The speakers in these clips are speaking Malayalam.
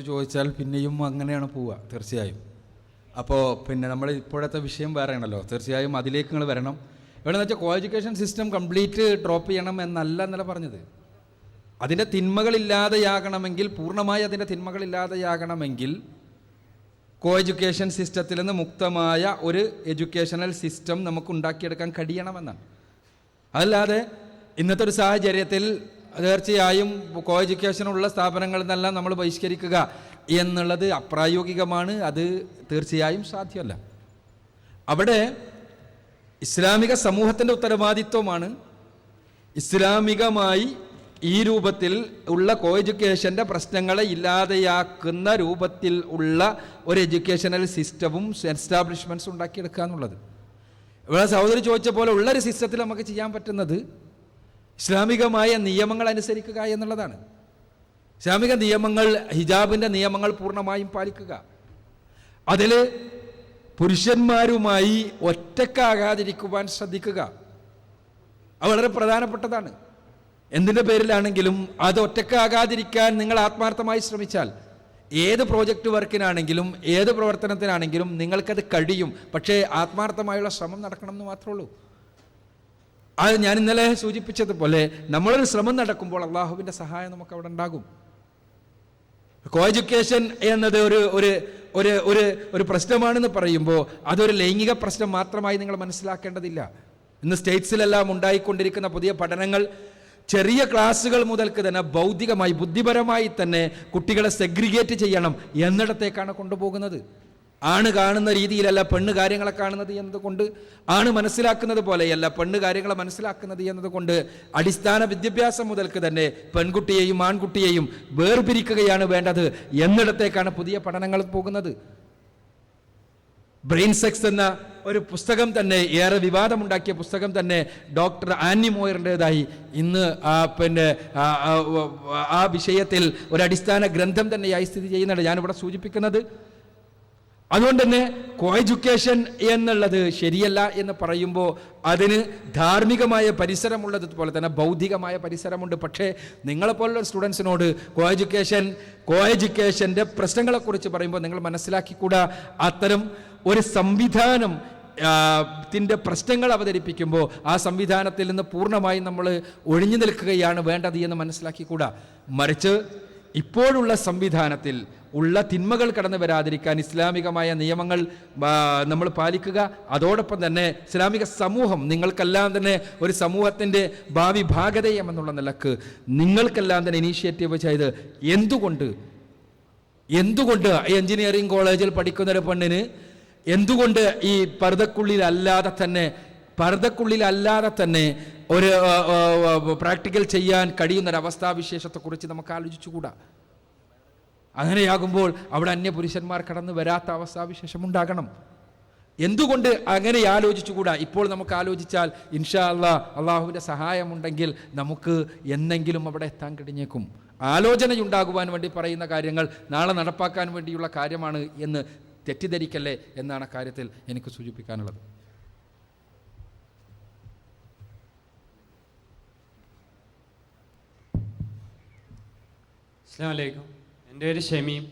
ചോദിച്ചാൽ പിന്നെയും അങ്ങനെയാണ് പോവുക തീർച്ചയായും. അപ്പോൾ പിന്നെ നമ്മൾ ഇപ്പോഴത്തെ വിഷയം വേറെ ആണല്ലോ, തീർച്ചയായും അതിലേക്ക് നിങ്ങൾ വരണം. എവിടെയെന്ന് വെച്ചാൽ കോ എഡ്യൂക്കേഷൻ സിസ്റ്റം കംപ്ലീറ്റ് ഡ്രോപ്പ് ചെയ്യണം എന്നല്ല എന്നല്ല പറഞ്ഞത്. അതിൻ്റെ തിന്മകളില്ലാതെയാകണമെങ്കിൽ, പൂർണ്ണമായി അതിൻ്റെ തിന്മകളില്ലാതെയാകണമെങ്കിൽ കോ എഡ്യൂക്കേഷൻ സിസ്റ്റത്തിൽ നിന്ന് മുക്തമായ ഒരു എഡ്യൂക്കേഷണൽ സിസ്റ്റം നമുക്ക് ഉണ്ടാക്കിയെടുക്കാൻ കഴിയണമെന്നാണ്. അതല്ലാതെ ഇന്നത്തെ ഒരു സാഹചര്യത്തിൽ തീർച്ചയായും കോ എഡ്യൂക്കേഷനുള്ള സ്ഥാപനങ്ങളിൽ നിന്നെല്ലാം നമ്മൾ ബഹിഷ്കരിക്കുക എന്നുള്ളത് അപ്രായോഗികമാണ്. അത് തീർച്ചയായും സാധ്യമല്ല. അവിടെ ഇസ്ലാമിക സമൂഹത്തിൻ്റെ ഉത്തരവാദിത്വമാണ് ഇസ്ലാമികമായി ഈ രൂപത്തിൽ ഉള്ള കോ എഡ്യൂക്കേഷൻ്റെ പ്രശ്നങ്ങളെ ഇല്ലാതെയാക്കുന്ന രൂപത്തിൽ ഉള്ള ഒരു എഡ്യൂക്കേഷണൽ സിസ്റ്റവും എസ്റ്റാബ്ലിഷ്മെൻറ്റ്സും ഉണ്ടാക്കിയെടുക്കുക എന്നുള്ളത്. ഇവിടെ സഹോദരി ചോദിച്ച പോലെ ഉള്ളൊരു സിസ്റ്റത്തിൽ നമുക്ക് ചെയ്യാൻ പറ്റുന്നത് ഇസ്ലാമികമായ നിയമങ്ങൾ അനുസരിക്കുക എന്നുള്ളതാണ്. ഇസ്ലാമിക നിയമങ്ങൾ, ഹിജാബിൻ്റെ നിയമങ്ങൾ പൂർണ്ണമായും പാലിക്കുക. അതിൽ പുരുഷന്മാരുമായി ഒറ്റക്കാകാതിരിക്കുവാൻ ശ്രദ്ധിക്കുക. അത് വളരെ പ്രധാനപ്പെട്ടതാണ്. എന്തിൻ്റെ പേരിലാണെങ്കിലും അത് ഒറ്റക്കാകാതിരിക്കാൻ നിങ്ങൾ ആത്മാർത്ഥമായി ശ്രമിച്ചാൽ ഏത് പ്രോജക്റ്റ് വർക്കിനാണെങ്കിലും ഏത് പ്രവർത്തനത്തിനാണെങ്കിലും നിങ്ങൾക്കത് കഴിയും. പക്ഷേ ആത്മാർത്ഥമായുള്ള ശ്രമം നടക്കണം എന്ന് മാത്രമേ ഉള്ളൂ. അത് ഞാൻ ഇന്നലെ സൂചിപ്പിച്ചതുപോലെ നമ്മളൊരു ശ്രമം നടക്കുമ്പോൾ അള്ളാഹുവിൻ്റെ സഹായം നമുക്ക് അവിടെ ഉണ്ടാകും. കോ എഡ്യൂക്കേഷൻ എന്നത് ഒരു പ്രശ്നമാണെന്ന് പറയുമ്പോൾ അതൊരു ലൈംഗിക പ്രശ്നം മാത്രമായി നിങ്ങൾ മനസ്സിലാക്കേണ്ടതില്ല. ഇന്ന് സ്റ്റേറ്റ്സിലെല്ലാം ഉണ്ടായിക്കൊണ്ടിരിക്കുന്ന പുതിയ പഠനങ്ങൾ ചെറിയ ക്ലാസ്സുകൾ മുതൽക്ക് തന്നെ ബൗദ്ധികമായി, ബുദ്ധിപരമായി തന്നെ കുട്ടികളെ സെഗ്രിഗേറ്റ് ചെയ്യണം എന്നിടത്തേക്കാണ് കൊണ്ടുപോകുന്നത്. ആണ് കാണുന്ന രീതിയിലല്ല പെണ്ണ് കാര്യങ്ങളെ കാണുന്നത് എന്നതുകൊണ്ട്, ആണ് മനസ്സിലാക്കുന്നത് പോലെയല്ല പെണ്ണ് കാര്യങ്ങളെ മനസ്സിലാക്കുന്നത് എന്നതുകൊണ്ട് അടിസ്ഥാന വിദ്യാഭ്യാസം മുതൽക്ക് തന്നെ പെൺകുട്ടിയെയും ആൺകുട്ടിയെയും വേർപിരിക്കുകയാണ് വേണ്ടത് എന്നിടത്തേക്കാണ് പുതിയ പഠനങ്ങൾ പോകുന്നത്. ബ്രെയിൻ സെക്സ് എന്ന ഒരു പുസ്തകം തന്നെ, ഏറെ വിവാദമുണ്ടാക്കിയ പുസ്തകം തന്നെ ഡോക്ടർ ആനി മോയറിൻ്റെതായി ഇന്ന് ആ വിഷയത്തിൽ ഒരു അടിസ്ഥാന ഗ്രന്ഥം തന്നെയായി സ്ഥിതി ചെയ്യുന്നുണ്ട്. ഞാനിവിടെ സൂചിപ്പിക്കുന്നത് അതുകൊണ്ട് തന്നെ കോ എഡ്യൂക്കേഷൻ എന്നുള്ളത് ശരിയല്ല എന്ന് പറയുമ്പോൾ അതിന് ധാർമ്മികമായ പരിസരമുള്ളതുപോലെ തന്നെ ഭൗതികമായ പരിസരമുണ്ട്. പക്ഷേ നിങ്ങളെപ്പോലുള്ള സ്റ്റുഡൻസിനോട് കോ എഡ്യൂക്കേഷൻ്റെ പ്രശ്നങ്ങളെക്കുറിച്ച് പറയുമ്പോൾ നിങ്ങൾ മനസ്സിലാക്കിക്കൂടാ, അത്തരം ഒരു സംവിധാനം ത്തിൻ്റെ പ്രശ്നങ്ങൾ അവതരിപ്പിക്കുമ്പോൾ ആ സംവിധാനത്തിൽ നിന്ന് പൂർണ്ണമായും നമ്മൾ ഒഴിഞ്ഞു നിൽക്കുകയാണ് വേണ്ടത് എന്ന് മനസ്സിലാക്കിക്കൂടാ. മറിച്ച് ഇപ്പോഴുള്ള സംവിധാനത്തിൽ ഉള്ള തിന്മകൾ കടന്നു വരാതിരിക്കാൻ ഇസ്ലാമികമായ നിയമങ്ങൾ നമ്മൾ പാലിക്കുക. അതോടൊപ്പം തന്നെ ഇസ്ലാമിക സമൂഹം, നിങ്ങൾക്കെല്ലാം തന്നെ ഒരു സമൂഹത്തിൻ്റെ ഭാവി ഭാഗധേയം എന്നുള്ള നിലക്ക് നിങ്ങൾക്കെല്ലാം തന്നെ ഇനീഷ്യേറ്റീവ് ചെയ്ത് എന്തുകൊണ്ട് എഞ്ചിനീയറിംഗ് കോളേജിൽ പഠിക്കുന്നൊരു പെണ്ണിന് എന്തുകൊണ്ട് ഈ പർദ്ദക്കുള്ളിലല്ലാതെ തന്നെ ഒരു പ്രാക്ടിക്കൽ ചെയ്യാൻ കഴിയുന്നൊരവസ്ഥാവിശേഷത്തെക്കുറിച്ച് നമുക്ക് ആലോചിച്ചുകൂടാ. അങ്ങനെയാകുമ്പോൾ അവിടെ അന്യപുരുഷന്മാർ കടന്നു വരാത്ത അവസ്ഥാവിശേഷം ഉണ്ടാകണം. എന്തുകൊണ്ട് അങ്ങനെ ആലോചിച്ചുകൂടാ? ഇപ്പോൾ നമുക്ക് ആലോചിച്ചാൽ ഇൻഷാ അള്ളാഹുവിൻ്റെ സഹായമുണ്ടെങ്കിൽ നമുക്ക് എന്നെങ്കിലും അവിടെ എത്താൻ കഴിഞ്ഞേക്കും. ആലോചനയുണ്ടാകുവാൻ വേണ്ടി പറയുന്ന കാര്യങ്ങൾ നാളെ നടപ്പാക്കാൻ വേണ്ടിയുള്ള കാര്യമാണ് എന്ന് തെറ്റിദ്ധരിക്കല്ലേ എന്നാണ് കാര്യത്തിൽ എനിക്ക് സൂചിപ്പിക്കാനുള്ളത്. അസ്സലാമു അലൈക്കും. എൻ്റെ പേര് ഷമീം,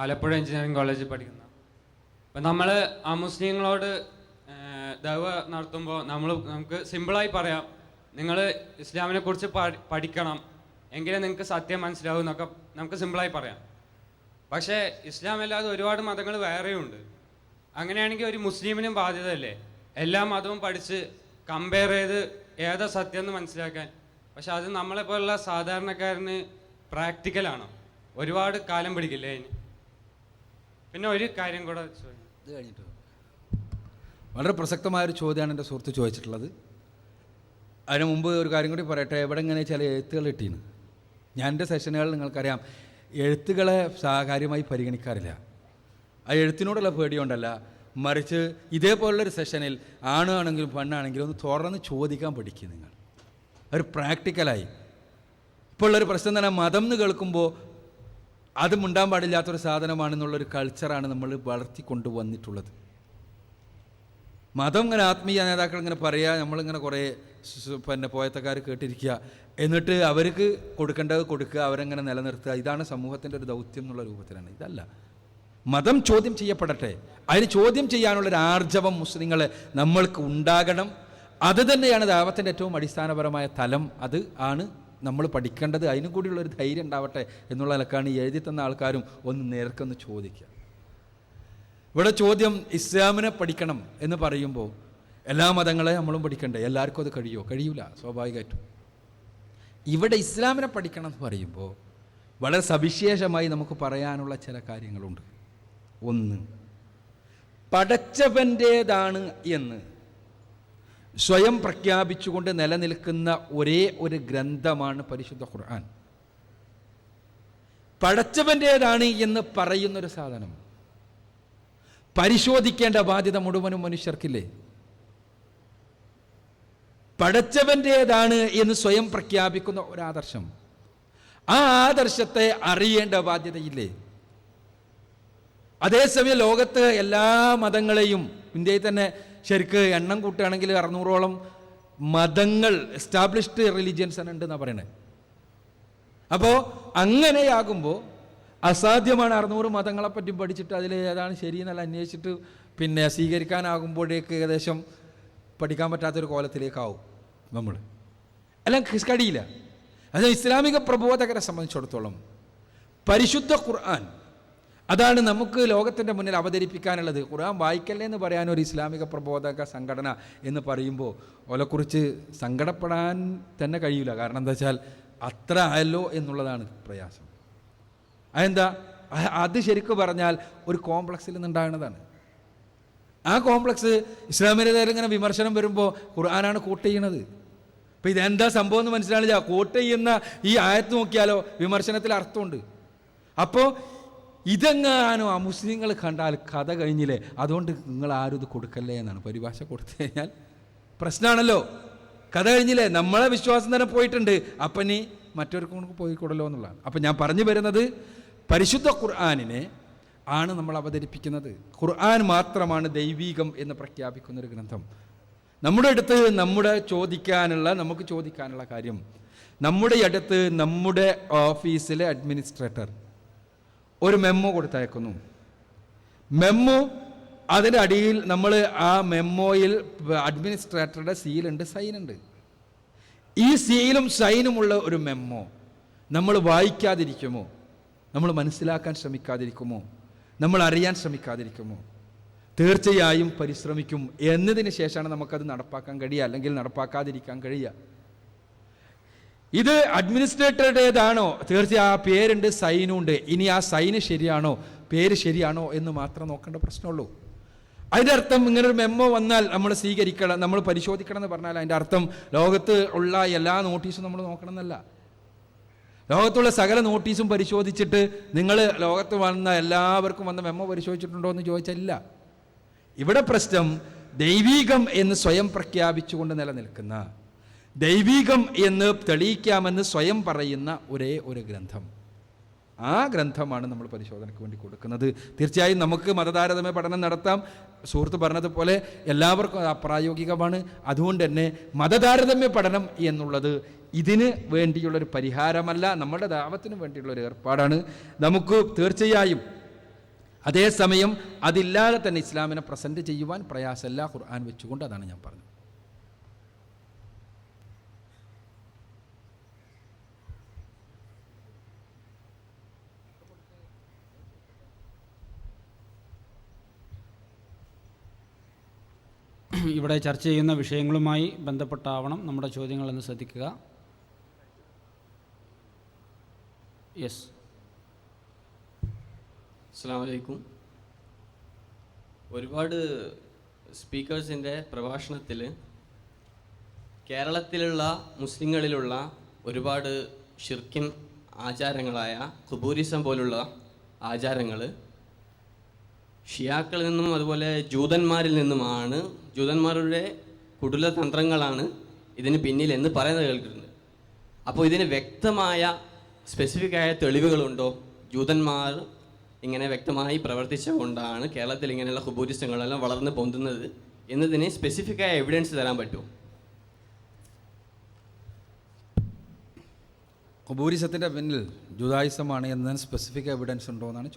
ആലപ്പുഴ എഞ്ചിനീയറിംഗ് കോളേജിൽ പഠിക്കുന്ന. അപ്പം നമ്മൾ മുസ്ലിങ്ങളോട് ദഅവ നടത്തുമ്പോൾ നമുക്ക് സിമ്പിളായി പറയാം, നിങ്ങൾ ഇസ്ലാമിനെ കുറിച്ച് പഠിക്കണം, എങ്കിലേ നിങ്ങൾക്ക് സത്യം മനസ്സിലാവും എന്നൊക്കെ നമുക്ക് സിമ്പിളായി പറയാം. പക്ഷേ ഇസ്ലാം അല്ലാതെ ഒരുപാട് മതങ്ങൾ വേറെയുണ്ട്. അങ്ങനെയാണെങ്കിൽ ഒരു മുസ്ലിമിനും ബാധ്യതയല്ലേ എല്ലാ മതവും പഠിച്ച് കമ്പയർ ചെയ്ത് ഏതാ സത്യം എന്ന് മനസ്സിലാക്കാൻ? പക്ഷെ അത് നമ്മളെപ്പോലുള്ള സാധാരണക്കാരന് പ്രാക്ടിക്കലാണോ? ഒരുപാട് കാലം പിടിക്കില്ലേ അതിന്? പിന്നെ ഒരു കാര്യം കൂടെ ഇത് കഴിഞ്ഞിട്ട് വളരെ പ്രസക്തമായൊരു ചോദ്യമാണ് എൻ്റെ സുഹൃത്ത് ചോദിച്ചിട്ടുള്ളത്. അതിന് മുമ്പ് ഒരു കാര്യം കൂടി പറയട്ടെ. എവിടെ ഇങ്ങനെ ചില എഴുത്തുകൾ കിട്ടീന്. ഞാൻ എൻ്റെ സെഷനുകൾ നിങ്ങൾക്കറിയാം, എഴുത്തുകളെ കാര്യമായി പരിഗണിക്കാറില്ല. ആ എഴുത്തിനോടുള്ള പേടിയോണ്ടല്ല, മറിച്ച് ഇതേപോലുള്ളൊരു സെഷനിൽ ആണാണെങ്കിലും പെണ്ണാണെങ്കിലും ഒന്ന് തുറന്ന് ചോദിക്കാൻ പഠിക്കുക. നിങ്ങൾ ഒരു പ്രാക്ടിക്കലായി. ഇപ്പോൾ ഉള്ളൊരു പ്രശ്നം തന്നെ മതം എന്ന് കേൾക്കുമ്പോൾ അത് മുണ്ടാൻ പാടില്ലാത്തൊരു സാധനമാണെന്നുള്ളൊരു കൾച്ചറാണ് നമ്മൾ വളർത്തിക്കൊണ്ടുവന്നിട്ടുള്ളത്. മതം ഇങ്ങനെ ആത്മീയ നേതാക്കൾ ഇങ്ങനെ പറയുക, നമ്മളിങ്ങനെ കുറേ പിന്നെ പോയത്തക്കാർ കേട്ടിരിക്കുക, എന്നിട്ട് അവർക്ക് കൊടുക്കേണ്ടത് കൊടുക്കുക, അവരെങ്ങനെ നിലനിർത്തുക. ഇതാണ് സമൂഹത്തിൻ്റെ ഒരു ദൗത്യം എന്നുള്ള രൂപത്തിലാണ്. ഇതല്ല. മതം ചോദ്യം ചെയ്യപ്പെടട്ടെ. അതിന് ചോദ്യം ചെയ്യാനുള്ളൊരു ആർജവം മുസ്ലിങ്ങളെ നമ്മൾക്ക് ഉണ്ടാകണം. അത് തന്നെയാണ് ദഅവത്തിൻ്റെ ഏറ്റവും അടിസ്ഥാനപരമായ തലം. അത് ആണ് നമ്മൾ പഠിക്കേണ്ടത്. അതിനും കൂടിയുള്ളൊരു ധൈര്യം ഉണ്ടാവട്ടെ എന്നുള്ള നിലക്കാണ് ഈ എഴുതി തന്ന ആൾക്കാരും ഒന്ന് നേർക്കൊന്ന് ചോദിക്കുക. ഇവിടെ ചോദ്യം ഇസ്ലാമിനെ പഠിക്കണം എന്ന് പറയുമ്പോൾ എല്ലാ മതങ്ങളെ നമ്മളും പഠിക്കണ്ടേ? എല്ലാവർക്കും അത് കഴിയുമോ? കഴിയൂല, സ്വാഭാവികമായിട്ടും. ഇവിടെ ഇസ്ലാമിനെ പഠിക്കണം എന്ന് പറയുമ്പോൾ വളരെ സവിശേഷമായി നമുക്ക് പറയാനുള്ള ചില കാര്യങ്ങളുണ്ട്. ഒന്ന്, പടച്ചവൻ്റേതാണ് എന്ന് സ്വയം പ്രഖ്യാപിച്ചുകൊണ്ട് നിലനിൽക്കുന്ന ഒരേ ഒരു ഗ്രന്ഥമാണ് പരിശുദ്ധ ഖുർആൻ. പടച്ചവൻ്റേതാണ് എന്ന് പറയുന്നൊരു സാധനം പരിശോധിക്കേണ്ട ബാധ്യത മുഴുവനും മനുഷ്യർക്കില്ലേ? പടച്ചവൻ്റേതാണ് എന്ന് സ്വയം പ്രഖ്യാപിക്കുന്ന ഒരാദർശം, ആ ആദർശത്തെ അറിയേണ്ട ബാധ്യതയില്ലേ? അതേസമയം ലോകത്ത് എല്ലാ മതങ്ങളെയും, ഇന്ത്യയിൽ തന്നെ ശരിക്ക് എണ്ണം കൂട്ടുകയാണെങ്കിൽ 600ഓളം മതങ്ങൾ, എസ്റ്റാബ്ലിഷ്ഡ് റിലീജിയൻസ് ഉണ്ടെന്നാണ് പറയണത്. അപ്പോൾ അങ്ങനെയാകുമ്പോൾ അസാധ്യമാണ് 600 മതങ്ങളെപ്പറ്റി പഠിച്ചിട്ട് അതിൽ ഏതാണ് ശരിയെന്നല്ല അന്വേഷിച്ചിട്ട് പിന്നെ സ്വീകരിക്കാനാകുമ്പോഴേക്ക് ഏകദേശം പഠിക്കാൻ പറ്റാത്തൊരു കോലത്തിലേക്കാവും നമ്മൾ. എല്ലാം കഴിയില്ല. അത് ഇസ്ലാമിക പ്രബോധകരെ സംബന്ധിച്ചിടത്തോളം പരിശുദ്ധ ഖുർആൻ അതാണ് നമുക്ക് ലോകത്തിൻ്റെ മുന്നിൽ അവതരിപ്പിക്കാനുള്ളത്. ഖുർആൻ വായിക്കല്ലേ എന്ന് പറയാൻ ഒരു ഇസ്ലാമിക പ്രബോധക സംഘടന എന്ന് പറയുമ്പോൾ ഓലെക്കുറിച്ച് സങ്കടപ്പെടാൻ തന്നെ കഴിയില്ല. കാരണം എന്താ വെച്ചാൽ അത്ര ആയല്ലോ എന്നുള്ളതാണ് പ്രയാസം. അതെന്താ? അത് ശരിക്കും പറഞ്ഞാൽ ഒരു കോംപ്ലക്സിൽ നിന്നുണ്ടാകുന്നതാണ്. ആ കോംപ്ലക്സ് ഇസ്ലാമിനെതിരെ ഇങ്ങനെ വിമർശനം വരുമ്പോൾ ഖുർആനാണ് കോട്ട് ചെയ്യണത്. അപ്പം ഇതെന്താ സംഭവം എന്ന് മനസ്സിലാണില്ല. കോട്ട് ചെയ്യുന്ന ഈ ആയത്ത് നോക്കിയാലോ വിമർശനത്തിൽ അർത്ഥമുണ്ട്. അപ്പോൾ ഇതെങ്ങാനോ ആ മുസ്ലിങ്ങൾ കണ്ടാൽ കഥ കഴിഞ്ഞില്ലേ, അതുകൊണ്ട് നിങ്ങൾ ആരും ഇത് കൊടുക്കല്ലേ എന്നാണ് പരിഭാഷ. കൊടുത്തു കഴിഞ്ഞാൽ പ്രശ്നമാണല്ലോ. കഥ കഴിഞ്ഞില്ലേ, നമ്മളെ വിശ്വാസം തന്നെ പോയിട്ടുണ്ട്, അപ്പം നീ മറ്റവർക്കും പോയിക്കൂടല്ലോ എന്നുള്ളതാണ്. അപ്പം ഞാൻ പറഞ്ഞു വരുന്നത് പരിശുദ്ധ ഖുർആനിനെ ആണ് നമ്മൾ അവതരിപ്പിക്കുന്നത്. ഖുർആൻ മാത്രമാണ് ദൈവീകം എന്ന് പ്രഖ്യാപിക്കുന്നൊരു ഗ്രന്ഥം. നമ്മുടെ അടുത്ത് നമുക്ക് ചോദിക്കാനുള്ള കാര്യം, നമ്മുടെ അടുത്ത് നമ്മുടെ ഓഫീസിലെ അഡ്മിനിസ്ട്രേറ്റർ ഒരു മെമ്മോ കൊടുത്തയക്കുന്നു. മെമ്മോ അതിൻ്റെ അടിയിൽ നമ്മൾ ആ മെമ്മോയിൽ അഡ്മിനിസ്ട്രേറ്ററുടെ സീലുണ്ട്, സൈനുണ്ട്. ഈ സീലും സൈനുമുള്ള ഒരു മെമ്മോ നമ്മൾ വായിക്കാതിരിക്കുമോ? നമ്മൾ മനസ്സിലാക്കാൻ ശ്രമിക്കാതിരിക്കുമോ? നമ്മൾ അറിയാൻ ശ്രമിക്കാതിരിക്കുമോ? തീർച്ചയായും പരിശ്രമിക്കും. എന്നതിന് ശേഷമാണ് നമുക്കത് നടപ്പാക്കാൻ കഴിയുക, അല്ലെങ്കിൽ നടപ്പാക്കാതിരിക്കാൻ കഴിയുക. ഇത് അഡ്മിനിസ്ട്രേറ്ററുടേതാണോ? തീർച്ചയായും ആ പേരുണ്ട്, സൈനുണ്ട്. ഇനി ആ സൈന് ശരിയാണോ, പേര് ശരിയാണോ എന്ന് മാത്രം നോക്കേണ്ട പ്രശ്നമുള്ളൂ. അതിൻ്റെ അർത്ഥം ഇങ്ങനൊരു മെമ്മോ വന്നാൽ നമ്മൾ സ്വീകരിക്കണം, നമ്മൾ പരിശോധിക്കണം എന്ന് പറഞ്ഞാൽ അതിൻ്റെ അർത്ഥം ലോകത്ത് ഉള്ള എല്ലാ നോട്ടീസും നമ്മൾ നോക്കണം എന്നല്ല. ലോകത്തുള്ള സകല നോട്ടീസും പരിശോധിച്ചിട്ട് നിങ്ങൾ ലോകത്ത് വന്ന എല്ലാവർക്കും വന്ന മെമ്മോ പരിശോധിച്ചിട്ടുണ്ടോ എന്ന് ചോദിച്ചില്ല. ഇവിടെ പ്രശ്നം ദൈവീകം എന്ന് സ്വയം പ്രഖ്യാപിച്ചുകൊണ്ട് നിലനിൽക്കുന്ന, ദൈവീകം എന്ന് തെളിയിക്കാമെന്ന് സ്വയം പറയുന്ന ഒരേ ഒരു ഗ്രന്ഥം, ആ ഗ്രന്ഥമാണ് നമ്മൾ പരിശോധനയ്ക്ക് വേണ്ടി കൊടുക്കുന്നത്. തീർച്ചയായും നമുക്ക് മതതാരതമ്യ പഠനം നടത്താം. സുഹൃത്ത് പറഞ്ഞതുപോലെ എല്ലാവർക്കും അപ്രായോഗികമാണ്. അതുകൊണ്ട് തന്നെ മതതാരതമ്യ പഠനം എന്നുള്ളത് ഇതിന് വേണ്ടിയുള്ളൊരു പരിഹാരമല്ല, നമ്മുടെ ദാവത്തിന് വേണ്ടിയുള്ളൊരു ഏർപ്പാടാണ്. നമുക്ക് തീർച്ചയായും അതേസമയം അതില്ലാതെ തന്നെ ഇസ്ലാമിനെ പ്രസൻറ്റ് ചെയ്യുവാൻ പ്രയാസമല്ല ഖുർആൻ വെച്ചുകൊണ്ട്. അതാണ് ഞാൻ പറഞ്ഞത്. ഇവിടെ ചർച്ച ചെയ്യുന്ന വിഷയങ്ങളുമായി ബന്ധപ്പെട്ടാവണം നമ്മുടെ ചോദ്യങ്ങളെന്ന് ശ്രദ്ധിക്കുക. യെസ്. അസ്സലാമു അലൈക്കും. ഒരുപാട് സ്പീക്കേഴ്സിൻ്റെ പ്രഭാഷണത്തിൽ കേരളത്തിലുള്ള മുസ്ലിങ്ങളിലുള്ള ഒരുപാട് ഷിർക്കിൻ ആചാരങ്ങളായ ഖുബൂരിസം പോലുള്ള ആചാരങ്ങൾ ഷിയാക്കളിൽ നിന്നും അതുപോലെ ജൂതന്മാരിൽ നിന്നുമാണ്, ജൂതന്മാരുടെ കുടില തന്ത്രങ്ങളാണ് ഇതിന് പിന്നിൽ എന്ന് പറയുന്നത് കേൾക്കുന്നുണ്ട്. അപ്പോൾ ഇതിന് വ്യക്തമായ സ്പെസിഫിക് ആയ തെളിവുകളുണ്ടോ? ജൂതന്മാർ ഇങ്ങനെ വ്യക്തമായി പ്രവർത്തിച്ചുകൊണ്ടാണ് കേരളത്തിൽ ഇങ്ങനെയുള്ള ഖുബൂരിസങ്ങളെല്ലാം വളർന്ന് പൊന്തുന്നത് എന്നതിന് സ്പെസിഫിക് ആയ എവിഡൻസ് തരാൻ പറ്റുമോ? ഖുബൂരിസത്തിൻ്റെ പിന്നിൽ ജുദായിസമാണ് എന്നതിന് സ്പെസിഫിക് എവിഡൻസ് ഉണ്ടോ എന്നാണ് ചോദിച്ചത്.